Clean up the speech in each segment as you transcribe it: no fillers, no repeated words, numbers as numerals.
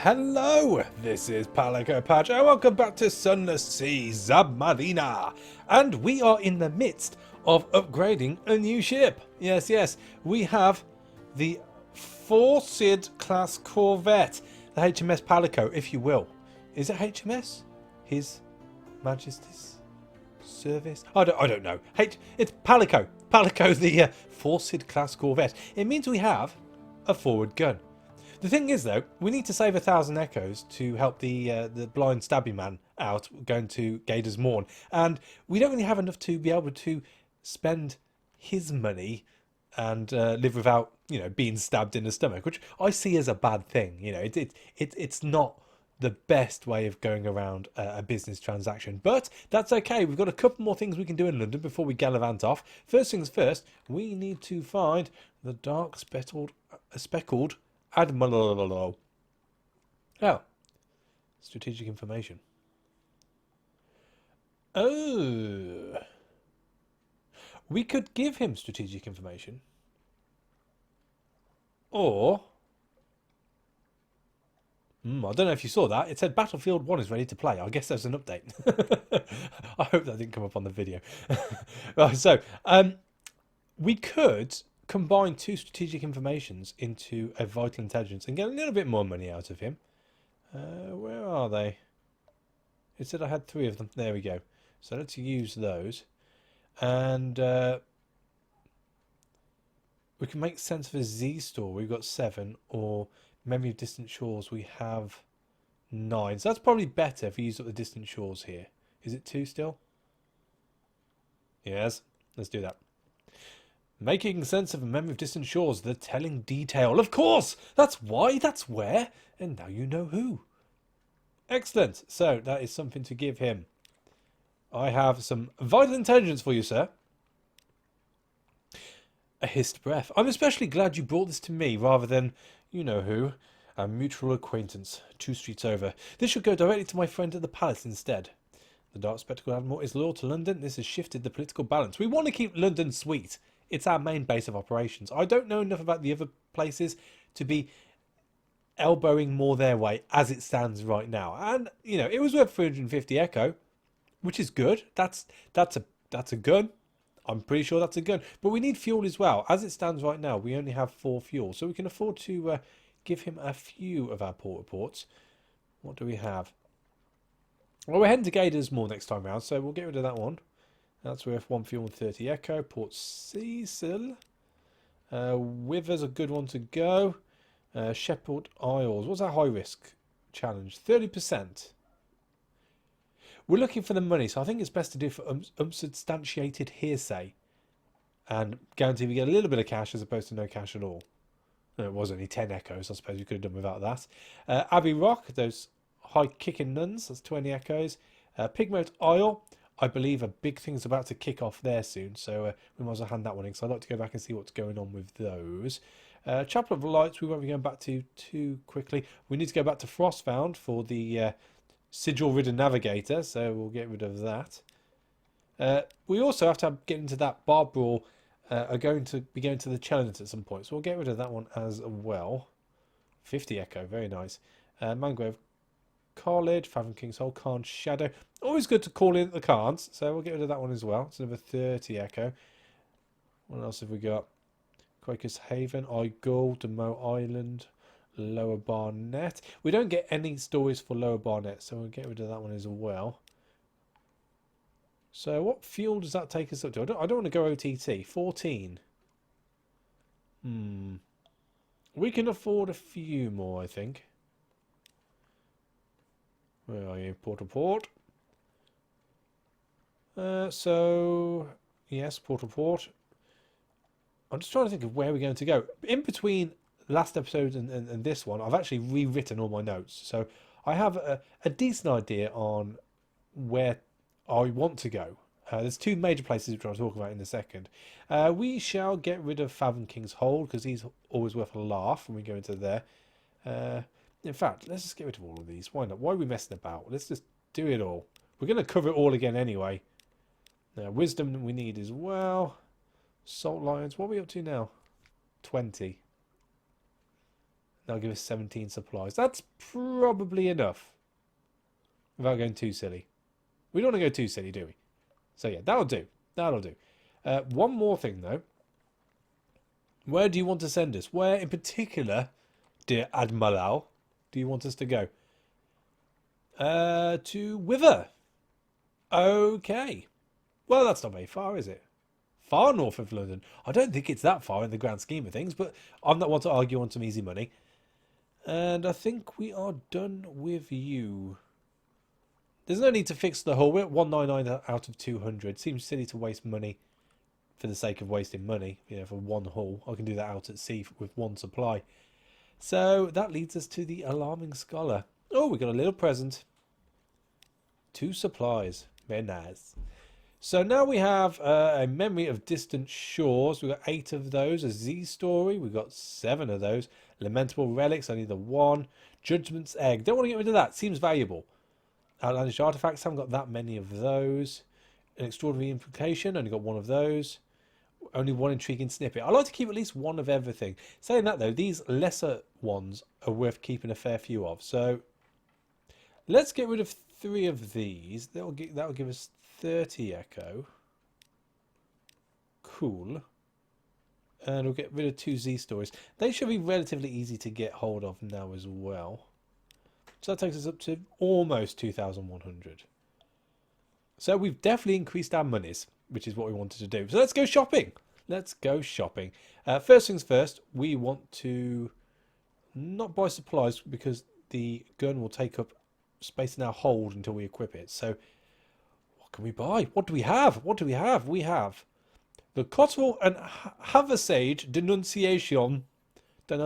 Hello, this is Palico Patch and welcome back to Sunless Sea, Zubmariner. And we are in the midst of upgrading a new ship. Yes, we have the Forced class corvette, the HMS Palico, if you will. Is it HMS? His Majesty's Service? I don't know. It's Palico. Palico, the Forced class corvette. It means we have a forward gun. The thing is, though, we need to save 1,000 echoes to help the blind stabby man out going to Gaider's Mourn, and we don't really have enough to be able to spend his money and live without, being stabbed in the stomach, which I see as a bad thing. It's not the best way of going around a business transaction, but that's okay. We've got a couple more things we can do in London before we gallivant off. First things first, we need to find the dark speckled Admiral. Oh. Strategic information. Oh. We could give him strategic information. Or... I don't know if you saw that. It said Battlefield 1 is ready to play. I guess there's an update. I hope that didn't come up on the video. Right, so, we could combine two strategic informations into a vital intelligence and get a little bit more money out of him. Where are they? It said I had 3 of them. There we go. So let's use those. And we can make sense of a Z store. We've got 7. Or memory of distant shores, we have 9. So that's probably better if we use up the distant shores here. Is it 2 still? Yes. Let's do that. Making sense of a memory of distant shores, the telling detail. Of course! That's why, that's where, and now you know who. Excellent. So, that is something to give him. I have some vital intelligence for you, sir. A hissed breath. I'm especially glad you brought this to me rather than, you know who, a mutual acquaintance 2 streets over. This should go directly to my friend at the palace instead. The Dark Spectacled Admiral is loyal to London. This has shifted the political balance. We want to keep London sweet. It's our main base of operations. I don't know enough about the other places to be elbowing more their way as it stands right now. And, it was worth 350 echo, which is good. That's a gun. I'm pretty sure that's a gun. But we need fuel as well. As it stands right now, we only have 4 fuel. So we can afford to give him a few of our port reports. What do we have? Well, we're heading to Gaider's more next time round, so we'll get rid of that one. That's worth 1 fuel and 30 echo. Port Cecil. Wither's a good one to go. Shepherd Isles. What's our high risk challenge? 30%. We're looking for the money, so I think it's best to do for unsubstantiated hearsay. And guarantee we get a little bit of cash as opposed to no cash at all. No, it was only 10 echoes. I suppose we could have done without that. Abbey Rock. Those high kicking nuns. That's 20 echoes. Pigmote Isle. I believe a big thing's about to kick off there soon, so we might as well hand that one in, because I'd like to go back and see what's going on with those. Chapel of Lights, we won't be going back to too quickly. We need to go back to Frostbound for the sigil-ridden navigator, so we'll get rid of that. We also have to get into that bar brawl. Are going to be going to the challenge at some point, so we'll get rid of that one as well. 50 echo, very nice. Mangrove College, Fathom King's Hole, Khan's Shadow. Always good to call in the cards, so we'll get rid of that one as well. It's another 30 echo. What else have we got? Quaker's Haven, Igul, Demo Island, Lower Barnet. We don't get any stories for Lower Barnet, so we'll get rid of that one as well. So what fuel does that take us up to? I don't want to go OTT. 14. We can afford a few more, I think. Where are you? Port to port. So, yes, port to port. I'm just trying to think of where we're going to go. In between last episode and this one, I've actually rewritten all my notes. So I have a decent idea on where I want to go. There's 2 major places which I'll talk about in a second. We shall get rid of Fathom King's Hold, because he's always worth a laugh when we go into there. In fact, let's just get rid of all of these. Why not? Why are we messing about? Let's just do it all. We're going to cover it all again anyway. Now, wisdom we need as well. Salt Lions. What are we up to now? 20. That'll give us 17 supplies. That's probably enough. Without going too silly. We don't want to go too silly, do we? So yeah, that'll do. That'll do. One more thing, though. Where do you want to send us? Where in particular, dear Admiral, do you want us to go? To Wither. Okay. Well, that's not very far, is it? Far north of London. I don't think it's that far in the grand scheme of things, but I'm not one to argue on some easy money. And I think we are done with you. There's no need to fix the hull. We're at 199 out of 200. Seems silly to waste money for the sake of wasting money, you know, for one hull. I can do that out at sea with one supply. So that leads us to the Alarming Scholar. Oh, we got a little present. 2 supplies. Very nice. So now we have a Memory of Distant Shores. We've got 8 of those. A Z Story. We've got 7 of those. Lamentable Relics. Only the 1. Judgment's Egg. Don't want to get rid of that. Seems valuable. Outlandish Artifacts. Haven't got that many of those. An Extraordinary Implication. Only got 1 of those. Only 1 Intriguing Snippet. I like to keep at least 1 of everything. Saying that though, these lesser ones are worth keeping a fair few of. So let's get rid of 3 of these. That'll give us 30 echo. Cool. And we'll get rid of 2 Z stories. They should be relatively easy to get hold of now as well. So that takes us up to almost 2,100. So we've definitely increased our monies, which is what we wanted to do. So let's go shopping. Let's go shopping. First things first, we want to not buy supplies because the gun will take up space in our hold until we equip it. So what can we buy? What do we have? What do we have? We have the Cotterell and Haversage Denunciation. So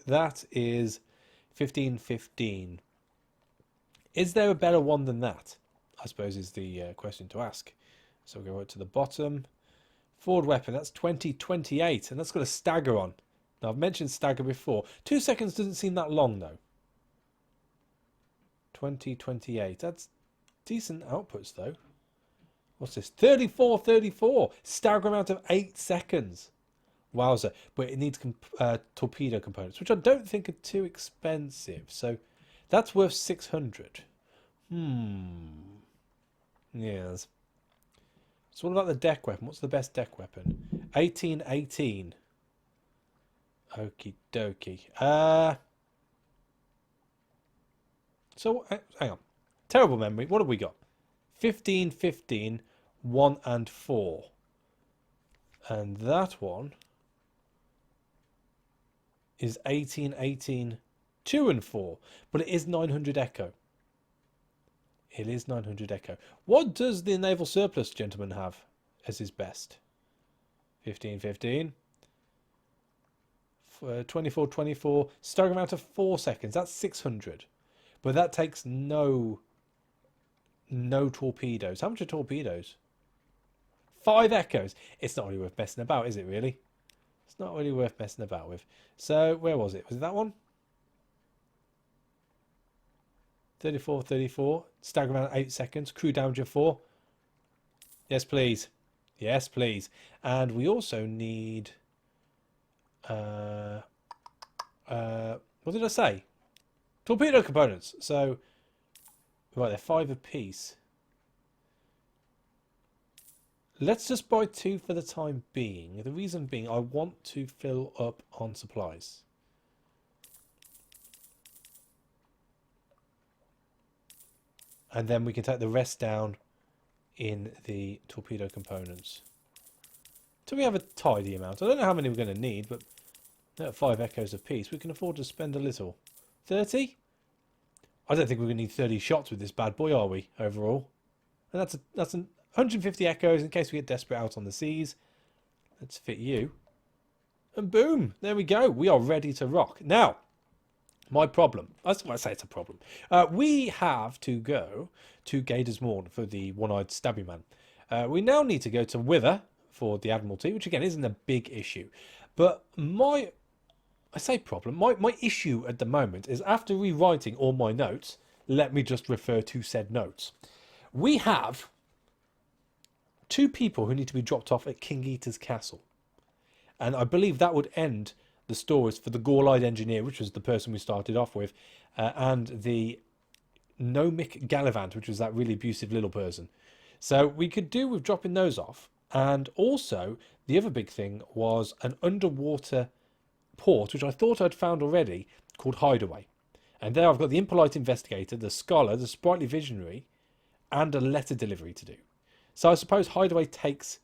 that is 1515. Is there a better one than that? I suppose is the question to ask. So we'll go right to the bottom. Forward weapon, that's 2028, and that's got a stagger on. Now, I've mentioned stagger before. 2 seconds doesn't seem that long, though. 2028. That's decent outputs, though. What's this? 34. Stagger amount of 8 seconds. Wowzer. But it needs torpedo components, which I don't think are too expensive. So that's worth 600. Yes. So what about the deck weapon? What's the best deck weapon? 1818. Okie dokie. So, hang on. Terrible memory. What have we got? 15, 15, 1 and 4. And that one is 18, 18, 2 and 4. But it is 900 echo. It is 900 echo. What does the naval surplus gentleman have as his best? 15, 15. 24, 24. Stagger amount of 4 seconds. That's 600. But that takes no torpedoes. How much are torpedoes? 5 echoes. It's not really worth messing about, is it really? It's not really worth messing about with. So, where was it? Was it that one? 34, 34. Stagger around 8 seconds. Crew damage of 4. Yes, please. Yes, please. And we also need... what did I say? Torpedo components. So, right, they're 5 apiece. Let's just buy 2 for the time being. The reason being, I want to fill up on supplies. And then we can take the rest down in the torpedo components. So we have a tidy amount. I don't know how many we're going to need, but at 5 echoes apiece, we can afford to spend a little. 30? I don't think we're going to need 30 shots with this bad boy, are we, overall? And that's 150 echoes in case we get desperate out on the seas. Let's fit you. And boom, there we go. We are ready to rock. Now, my problem. I say it's a problem. We have to go to Gaider's Mourn for the one-eyed stabby man. We now need to go to Wither for the Admiralty, which again isn't a big issue. But my issue at the moment is after rewriting all my notes, let me just refer to said notes. We have 2 people who need to be dropped off at King Eater's Castle. And I believe that would end the stories for the Gore-eyed engineer, which was the person we started off with, and the gnomic Gallivant, which was that really abusive little person. So we could do with dropping those off. And also, the other big thing was an underwater port, which I thought I'd found already, called Hideaway. And there I've got the impolite investigator, the scholar, the sprightly visionary, and a letter delivery to do. So I suppose Hideaway takes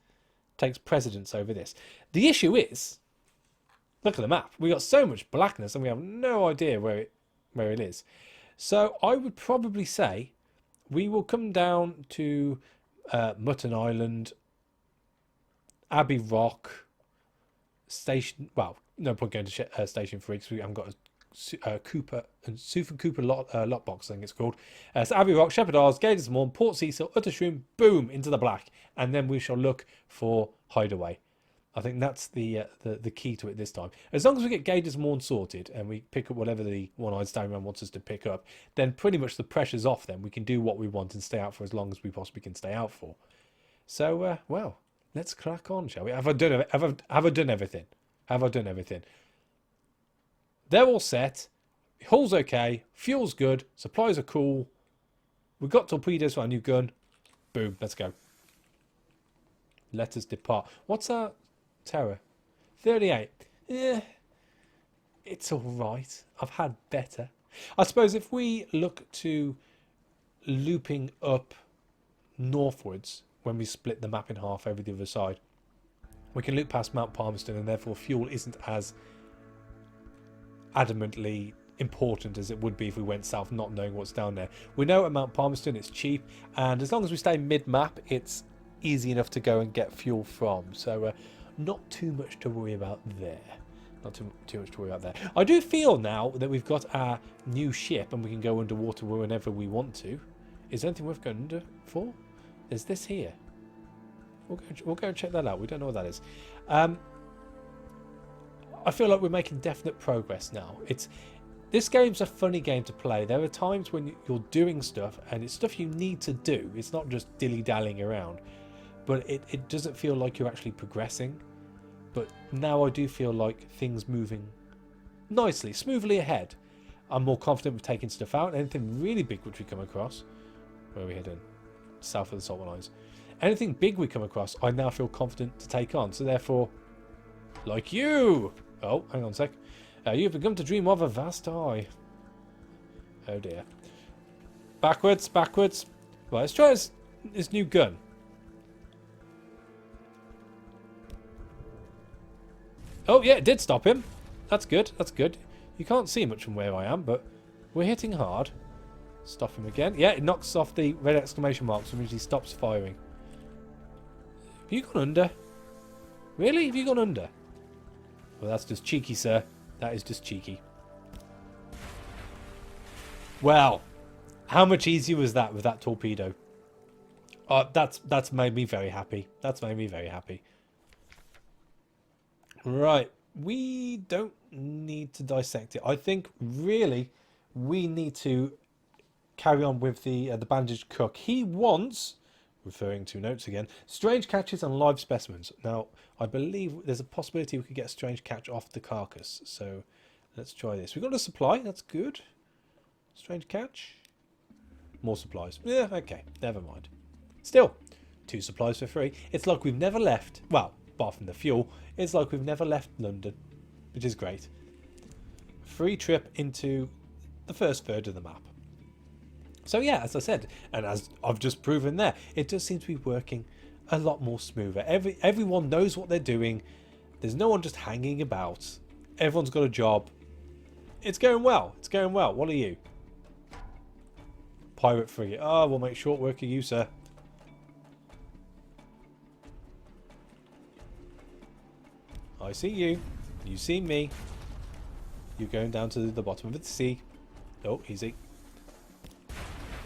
precedence over this. The issue is, look at the map. We got so much blackness and we have no idea where it is. So I would probably say we will come down to Mutton Island, Abbey Rock, Station. Well, no point going to Station 3 because we haven't got a Super Cooper lockbox, I think it's called. So Abbey Rock, Shepherd Isles, Gaider's Mourn, Port Cecil, Uttershroom, boom, into the black. And then we shall look for Hideaway. I think that's the key to it this time. As long as we get Gaider's Mourn sorted and we pick up whatever the one-eyed Stagger wants us to pick up, then pretty much the pressure's off then. We can do what we want and stay out for as long as we possibly can stay out for. So, well, let's crack on, shall we? Have I done everything? Have I done everything? They're all set. Hull's okay. Fuel's good. Supplies are cool. We've got torpedoes for our new gun. Boom. Let's go. Let us depart. What's our terror? 38. Yeah. It's all right. I've had better. I suppose if we look to looping up northwards when we split the map in half over the other side, we can loop past Mount Palmerston and therefore fuel isn't as adamantly important as it would be if we went south not knowing what's down there. We know at Mount Palmerston it's cheap, and as long as we stay mid-map it's easy enough to go and get fuel from, so not too much to worry about there. Not too much to worry about there. I do feel now that we've got our new ship and we can go underwater whenever we want to. Is there anything worth going under for? There's this here. We'll go and check that out. We don't know what that is. I feel like we're making definite progress now. This game's a funny game to play. There are times when you're doing stuff and it's stuff you need to do. It's not just dilly-dallying around. But it doesn't feel like you're actually progressing. But now I do feel like things moving nicely, smoothly ahead. I'm more confident with taking stuff out. Anything really big which we come across. Where are we heading? South of the Salt Lines. Anything big we come across, I now feel confident to take on. So therefore, like you... Oh, hang on a sec. You've begun to dream of a vast eye. Oh dear. Backwards, backwards. Right, let's try his new gun. Oh yeah, it did stop him. That's good, that's good. You can't see much from where I am, but we're hitting hard. Stop him again. Yeah, it knocks off the red exclamation marks, which means he stops firing. Have you gone under? Really? Have you gone under? Well, that's just cheeky, sir. That is just cheeky. Well, how much easier was that with that torpedo? That's made me very happy. That's made me very happy. Right, we don't need to dissect it. I think really we need to carry on with the bandaged cook. He wants, referring to notes again, strange catches and live specimens. Now, I believe there's a possibility we could get a strange catch off the carcass. So let's try this. We've got a supply. That's good. Strange catch. More supplies. Yeah, okay. Never mind. Still, 2 supplies for free. It's like we've never left. Well, apart from the fuel, it's like we've never left London, which is great. Free trip into the first third of the map. So yeah, as I said, and as I've just proven there, it does seem to be working a lot more smoother. Everyone knows what they're doing. There's no one just hanging about. Everyone's got a job. It's going well. It's going well. What are you? Pirate frigate. Oh, we'll make short work of you, sir. I see you. You see me. You're going down to the bottom of the sea. Oh, easy.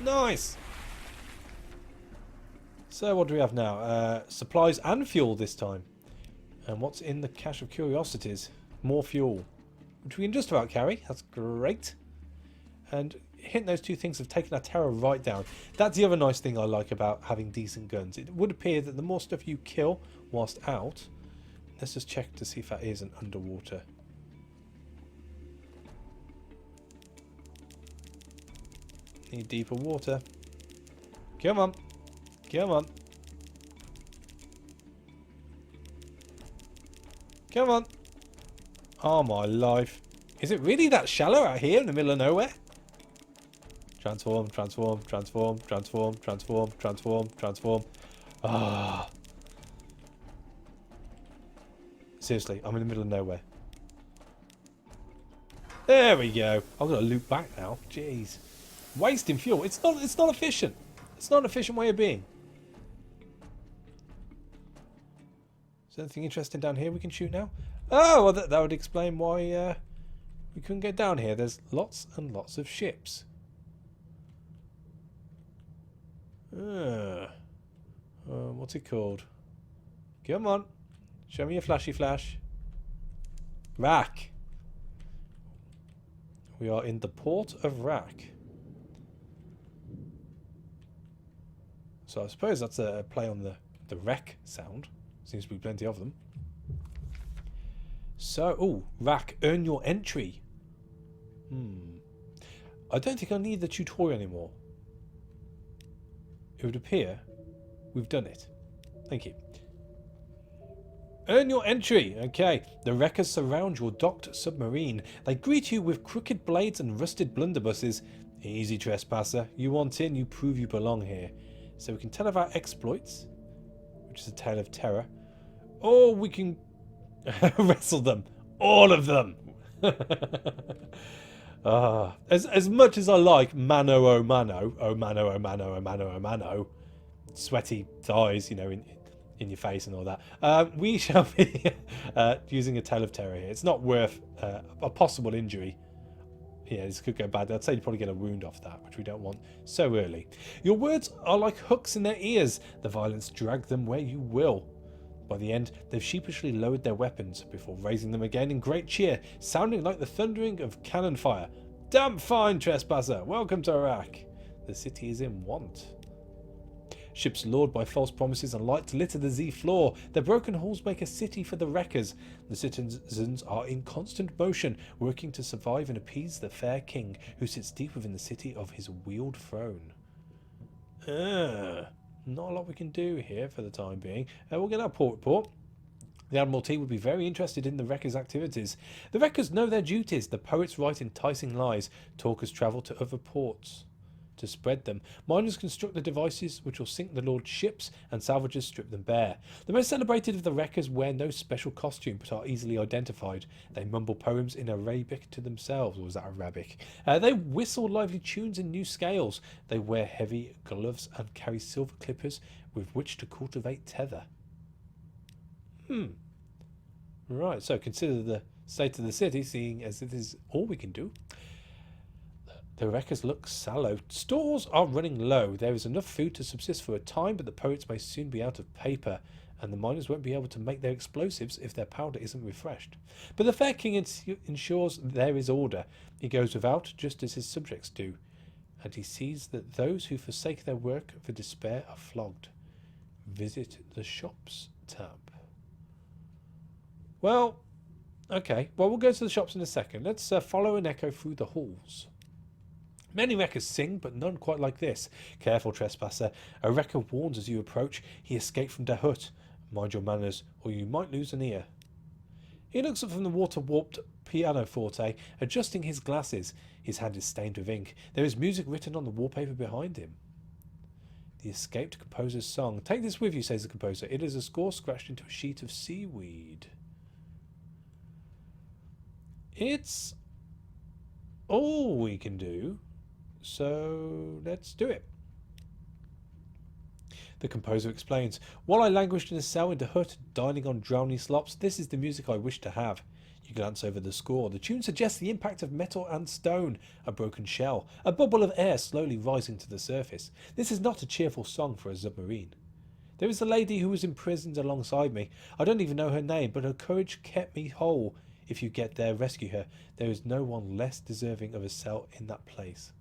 Nice. So what do we have now? Supplies and fuel this time. And what's in the cache of curiosities? More fuel, which we can just about carry. That's great. And hitting those 2 things have taken our terror right down. That's the other nice thing I like about having decent guns. It would appear that the more stuff you kill whilst out... Let's just check to see if that is an underwater Need deeper water. Come on. Come on. Come on. Oh my life. Is it really that shallow out here in the middle of nowhere? Transform, transform, transform, transform, transform, transform, transform. Ah. Seriously, I'm in the middle of nowhere. There we go. I've got to loop back now. Jeez. Wasting fuel. It's not efficient. It's not an efficient way of being. Is there anything interesting down here we can shoot now? Oh, well, that would explain why we couldn't get down here. There's lots and lots of ships. What's it called? Come on. Show me a flashy flash. Wrack. We are in the port of Wrack. So I suppose that's a play on the wreck sound. Seems to be plenty of them. So, oh, Wrack, earn your entry. I don't think I need the tutorial anymore. It would appear we've done it. Thank you. Earn your entry. Okay. The wreckers surround your docked submarine. They greet you with crooked blades and rusted blunderbusses. Easy, trespasser. You want in, you prove you belong here. So we can tell of our exploits, which is a tale of terror. Or we can wrestle them. All of them. As much as I like mano oh mano, oh mano oh mano oh mano oh mano, sweaty thighs, you know, in your face and all that, we shall be using a tale of terror here. It's not worth a possible injury. Yeah, this could go bad. I'd say you probably get a wound off that, which we don't want so early. Your words are like hooks in their ears. The violence drag them where you will. By the end, they've sheepishly lowered their weapons before raising them again in great cheer, sounding like the thundering of cannon fire. Damn fine, trespasser! Welcome to Wrack. The city is in want. Ships lured by false promises and lights litter the sea floor. Their broken hulls make a city for the wreckers. The citizens are in constant motion, working to survive and appease the fair king, who sits deep within the city of his wheeled throne. Not a lot we can do here for the time being. We'll get our port report. The Admiralty would be very interested in the wreckers' activities. The wreckers know their duties. The poets write enticing lies. Talkers travel to other ports to spread them. Miners construct the devices which will sink the Lord's ships, and salvagers strip them bare. The most celebrated of the wreckers wear no special costume but are easily identified. They mumble poems in Arabic to themselves, or was that Arabic? They whistle lively tunes in new scales. They wear heavy gloves and carry silver clippers with which to cultivate tether. Right, so consider the state of the city, seeing as it is all we can do. The wreckers look sallow. Stores are running low. There is enough food to subsist for a time, but the poets may soon be out of paper, and the miners won't be able to make their explosives if their powder isn't refreshed. But the fair king ensures there is order. He goes without, just as his subjects do, and he sees that those who forsake their work for despair are flogged. Visit the shops tab. Well, okay. Well, we'll go to the shops in a second. Let's follow an echo through the halls. Many wreckers sing, but none quite like this. Careful, trespasser. A wrecker warns as you approach. He escaped from the hut. Mind your manners, or you might lose an ear. He looks up from the water-warped pianoforte, adjusting his glasses. His hand is stained with ink. There is music written on the wallpaper behind him. The escaped composer's song. Take this with you, says the composer. It is a score scratched into a sheet of seaweed. It's all we can do. So let's do it. The composer explains, while I languished in a cell in the hut, dining on drowning slops, this is the music I wish to have. You glance over the score. The tune suggests the impact of metal and stone, a broken shell, a bubble of air slowly rising to the surface. This is not a cheerful song for a submarine. There is a lady who was imprisoned alongside me. I don't even know her name, but her courage kept me whole. If you get there, rescue her. There is no one less deserving of a cell in that place.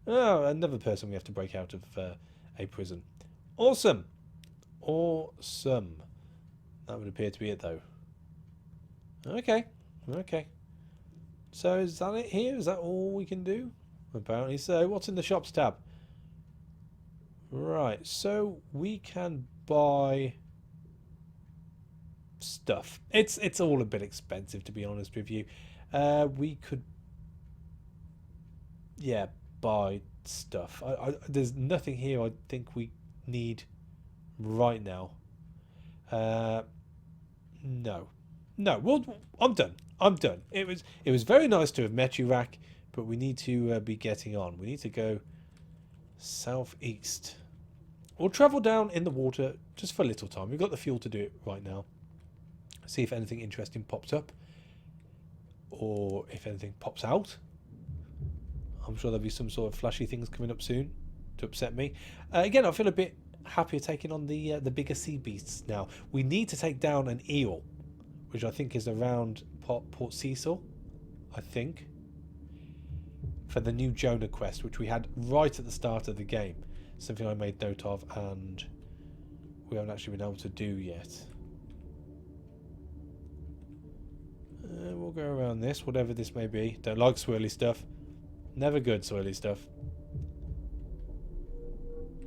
Oh, another person we have to break out of a prison. Awesome. Awesome. That would appear to be it, though. Okay. Okay. So is that it here? Is that all we can do? Apparently so. What's in the shops tab? Right, so we can buy stuff. It's all a bit expensive, to be honest with you. We could, yeah, buy stuff. There's nothing here I think we need right now. No, no. Well, I'm done. I'm done. It was very nice to have met you, Wrack, but we need to be getting on. We need to go southeast. We'll travel down in the water just for a little time. We've got the fuel to do it right now. See if anything interesting pops up, or if anything pops out. I'm sure there'll be some sort of flashy things coming up soon to upset me. Again, I feel a bit happier taking on the bigger sea beasts now. We need to take down an eel, which I think is around Port Cecil, I think, for the new Jonah quest, which we had right at the start of the game. Something I made note of, and we haven't actually been able to do yet. We'll go around this, whatever this may be. Don't like swirly stuff. Never good, swirly stuff.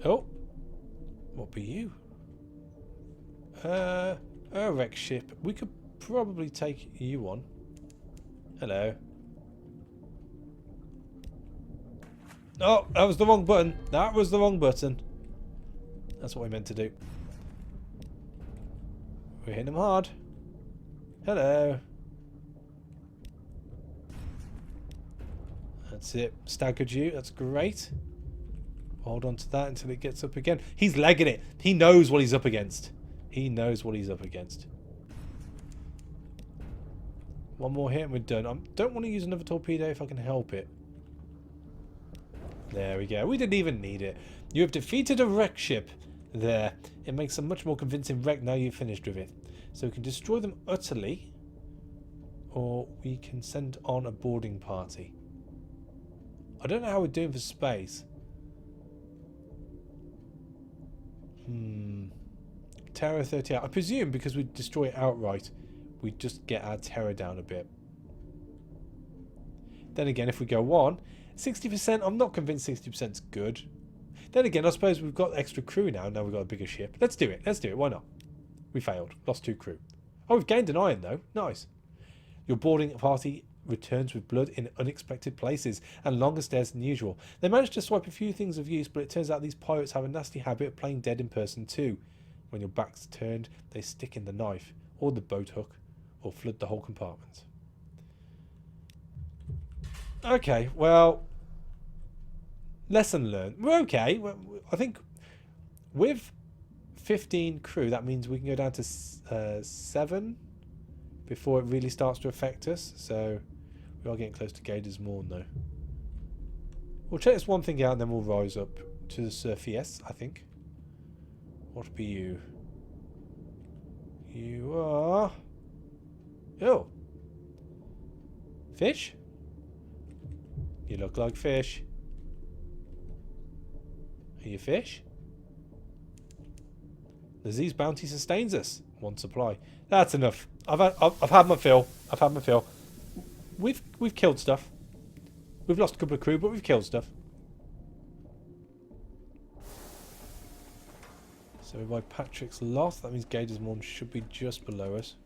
Oh, what be you? A wreck ship. We could probably take you on. Hello. Oh, that was the wrong button. That was the wrong button. That's what we meant to do. We're hitting them hard. Hello. That's it. Staggered you. That's great. Hold on to that until it gets up again. He's legging it. He knows what he's up against. He knows what he's up against. One more hit and we're done. I don't want to use another torpedo if I can help it. There we go. We didn't even need it. You have defeated a wreck ship. There. It makes a much more convincing wreck now you've finished with it. So we can destroy them utterly, or we can send on a boarding party. I don't know how we're doing for space. Terror 38. I presume because we destroy it outright, we just get our terror down a bit. Then again, if we go on, 60%, I'm not convinced 60% is good. Then again, I suppose we've got extra crew now. Now we've got a bigger ship. Let's do it. Let's do it. Why not? We failed. Lost 2 crew. Oh, we've gained an iron, though. Nice. Your boarding party returns with blood in unexpected places and longer stays than usual. They managed to swipe a few things of use, but it turns out these pirates have a nasty habit of playing dead in person, too. When your back's turned, they stick in the knife, or the boat hook, or flood the whole compartment. Okay, well, lesson learned. We're okay. I think with 15 crew, that means we can go down to 7 before it really starts to affect us. So we are getting close to Gaider's Mourn, though. We'll check this one thing out and then we'll rise up to the surface, I think. What be you? You are... Oh. Fish? You look like fish. Are you fish? Disease bounty sustains us. 1 supply. That's enough. I've had my fill. I've had my fill. We've killed stuff. We've lost a couple of crew, but we've killed stuff. So by Patrick's loss, that means Gaider's Mourn should be just below us.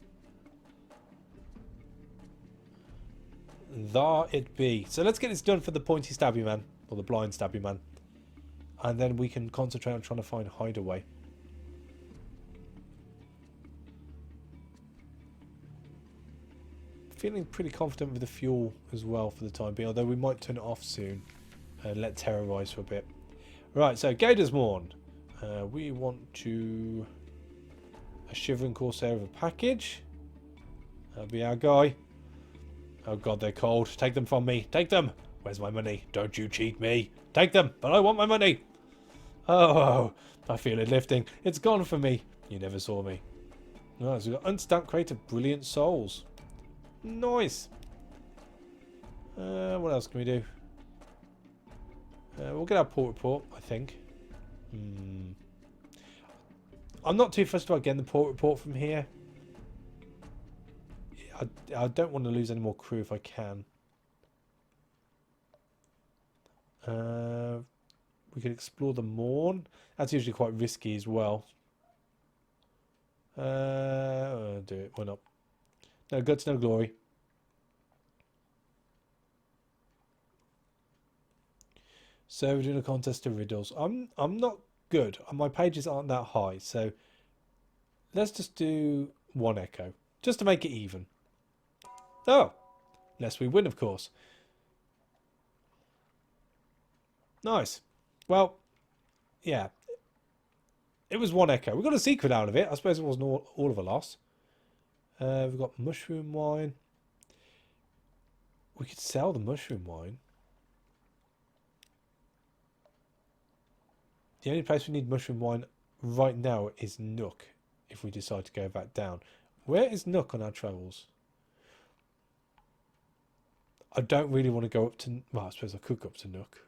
There it be. So let's get this done for the pointy stabby man, or the blind stabby man, and then we can concentrate on trying to find hideaway. Feeling pretty confident with the fuel as well for the time being, although we might turn it off soon and let terror rise for a bit. Right, so Gaider's Mourn. We want to... a Shivering Corsair of a package. That'll be our guy. Oh god, they're cold. Take them from me. Take them! Where's my money? Don't you cheat me. Take them, but I want my money. Oh, I feel it lifting. It's gone for me. You never saw me. Right, so we've got unstamped crate of brilliant souls. Nice. What else can we do? We'll get our port report, I think. I'm not too fussed about getting the port report from here. I don't want to lose any more crew if I can. We could explore the Mourn. That's usually quite risky as well. I'll do it. Why not? No guts, no glory. So we're doing a contest of riddles. I'm not good. My pages aren't that high, so let's just do 1 echo. Just to make it even. Oh! Unless we win, of course. Nice. Well, yeah. It was 1 echo. We got a secret out of it. I suppose it wasn't all of a loss. We've got mushroom wine. We could sell the mushroom wine. The only place we need mushroom wine right now is Nook, if we decide to go back down. Where is Nook on our travels? I don't really want to go up to... Well, I suppose I could go up to Nook.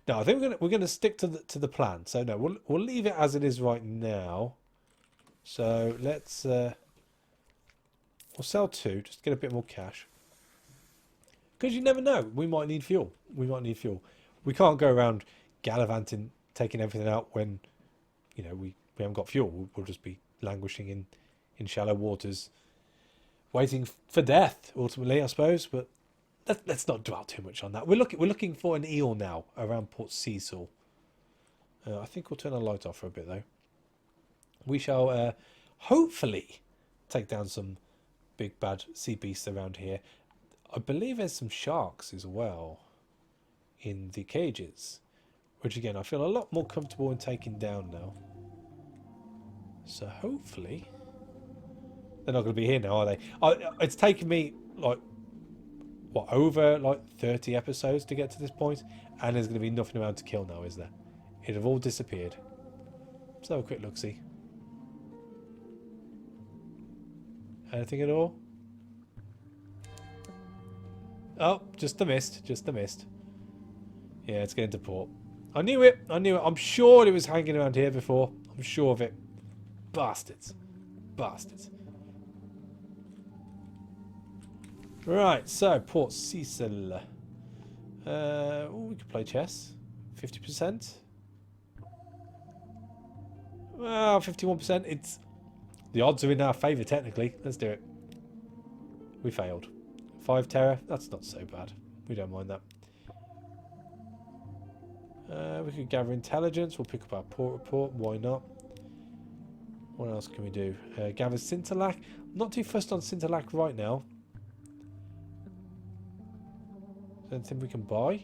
No, I think we're gonna stick to the plan. So no, we'll leave it as it is right now. So let's we'll sell 2, just to get a bit more cash. Because you never know, we might need fuel. We might need fuel. We can't go around gallivanting, taking everything out when, you know, we haven't got fuel. We'll just be languishing in shallow waters, waiting for death, ultimately, I suppose. But let's not dwell too much on that. We're looking for an eel now around Port Cecil. I think we'll turn our light off for a bit, though. We shall hopefully take down some big bad sea beasts around here. I believe there's some sharks as well in the cages, which again I feel a lot more comfortable in taking down now. So hopefully they're not going to be here now, are they? It's taken me like what, over like 30 episodes to get to this point, and there's going to be nothing around to kill now, is there? It'd have all disappeared. Let's have a quick look, see. Anything at all? Oh, just the mist. Just the mist. Yeah, it's getting to port. I knew it. I knew it. I'm sure it was hanging around here before. I'm sure of it. Bastards. Bastards. Right, so Port Cecil. We could play chess. 50%. Well, 51%. It's... The odds are in our favour, technically. Let's do it. We failed. 5 terror. That's not so bad. We don't mind that. We could gather intelligence. We'll pick up our port report. Why not? What else can we do? Gather Scintillac. I'm not too fussed on Scintillac right now. Is there anything we can buy?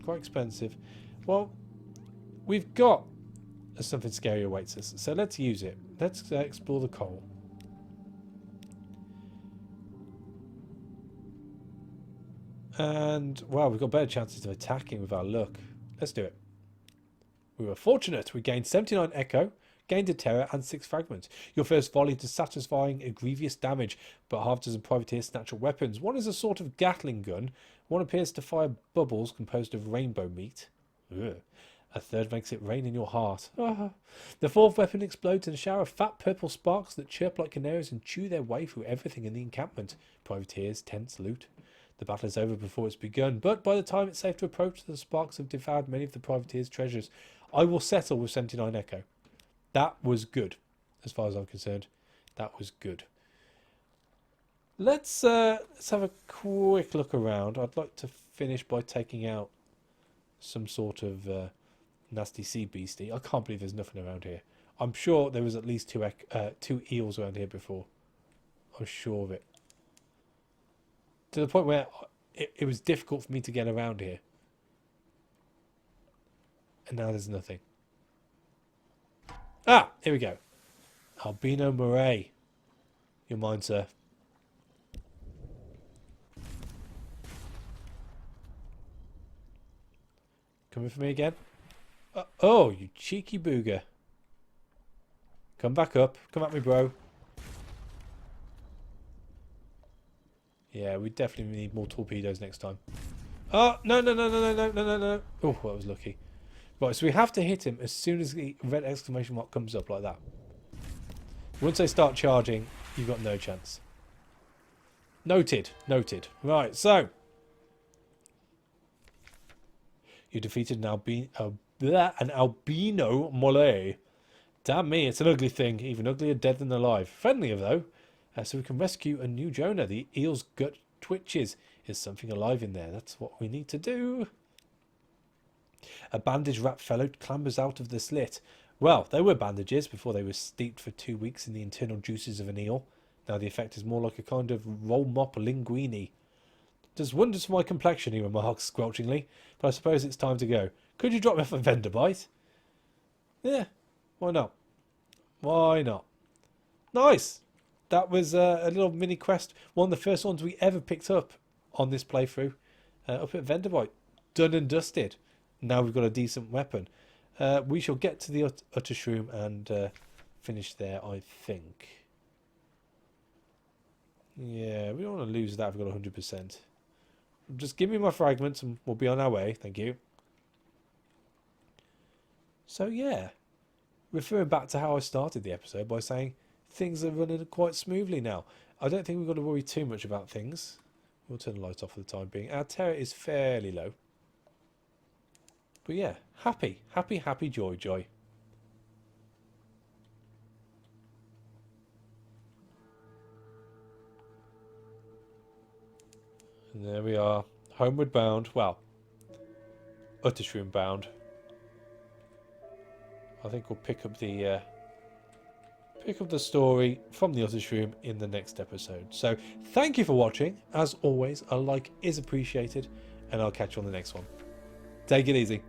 Quite expensive. Well, we've got something scary awaits us, so let's use it. Let's explore the coal. And, well, we've got better chances of attacking with our luck. Let's do it. We were fortunate. We gained 79 echo, gained a terror, and 6 fragments. Your first volley to satisfying a grievous damage, but half dozen privateers snatch your weapons. One is a sort of Gatling gun. One appears to fire bubbles composed of rainbow meat. Ugh. A third makes it rain in your heart. The fourth weapon explodes in a shower of fat purple sparks that chirp like canaries and chew their way through everything in the encampment. Privateers, tents, loot. The battle is over before it's begun, but by the time it's safe to approach, the sparks have devoured many of the privateers' treasures. I will settle with 79 echo. That was good, as far as I'm concerned. That was good. Let's have a quick look around. I'd like to finish by taking out some sort of nasty sea beastie. I can't believe there's nothing around here. I'm sure there was at least two eels around here before. I'm sure of it. To the point where it was difficult for me to get around here. And now there's nothing. Ah, here we go. Albino Moray. You're mine, sir. Coming for me again? Oh, you cheeky booger. Come back up. Come at me, bro. Yeah, we definitely need more torpedoes next time. Oh, no. Oh, that was lucky. Right, so we have to hit him as soon as the red exclamation mark comes up like that. Once they start charging, you've got no chance. Noted. Noted. Right, so. You defeated an albino mole. Damn me, it's an ugly thing. Even uglier dead than alive. Friendlier, though. So we can rescue a new Jonah. The eel's gut twitches. Is something alive in there? That's what we need to do. A bandage-wrapped fellow clambers out of the slit. Well, they were bandages before they were steeped for 2 weeks in the internal juices of an eel. Now the effect is more like a kind of roll mop linguine. Does wonders for my complexion, he remarks squelchingly. But I suppose it's time to go. Could you drop me off a vendor bite? Yeah, why not? Why not? Nice! That was a little mini quest. One of the first ones we ever picked up on this playthrough. Up at Venderbite. Done and dusted. Now we've got a decent weapon. We shall get to the Utter Shroom and finish there, I think. Yeah, we don't want to lose that if we've got 100%. Just give me my fragments and we'll be on our way. Thank you. So, yeah. Referring back to how I started the episode by saying things are running quite smoothly now. I don't think we've got to worry too much about things. We'll turn the light off for the time being. Our terror is fairly low. But yeah, happy, happy, happy, joy, joy. And there we are, homeward bound. Well, Uttershroom bound. I think we'll pick up the story from the Uttershroom in the next episode. So thank you for watching. As always, a like is appreciated, and I'll catch you on the next one. Take it easy.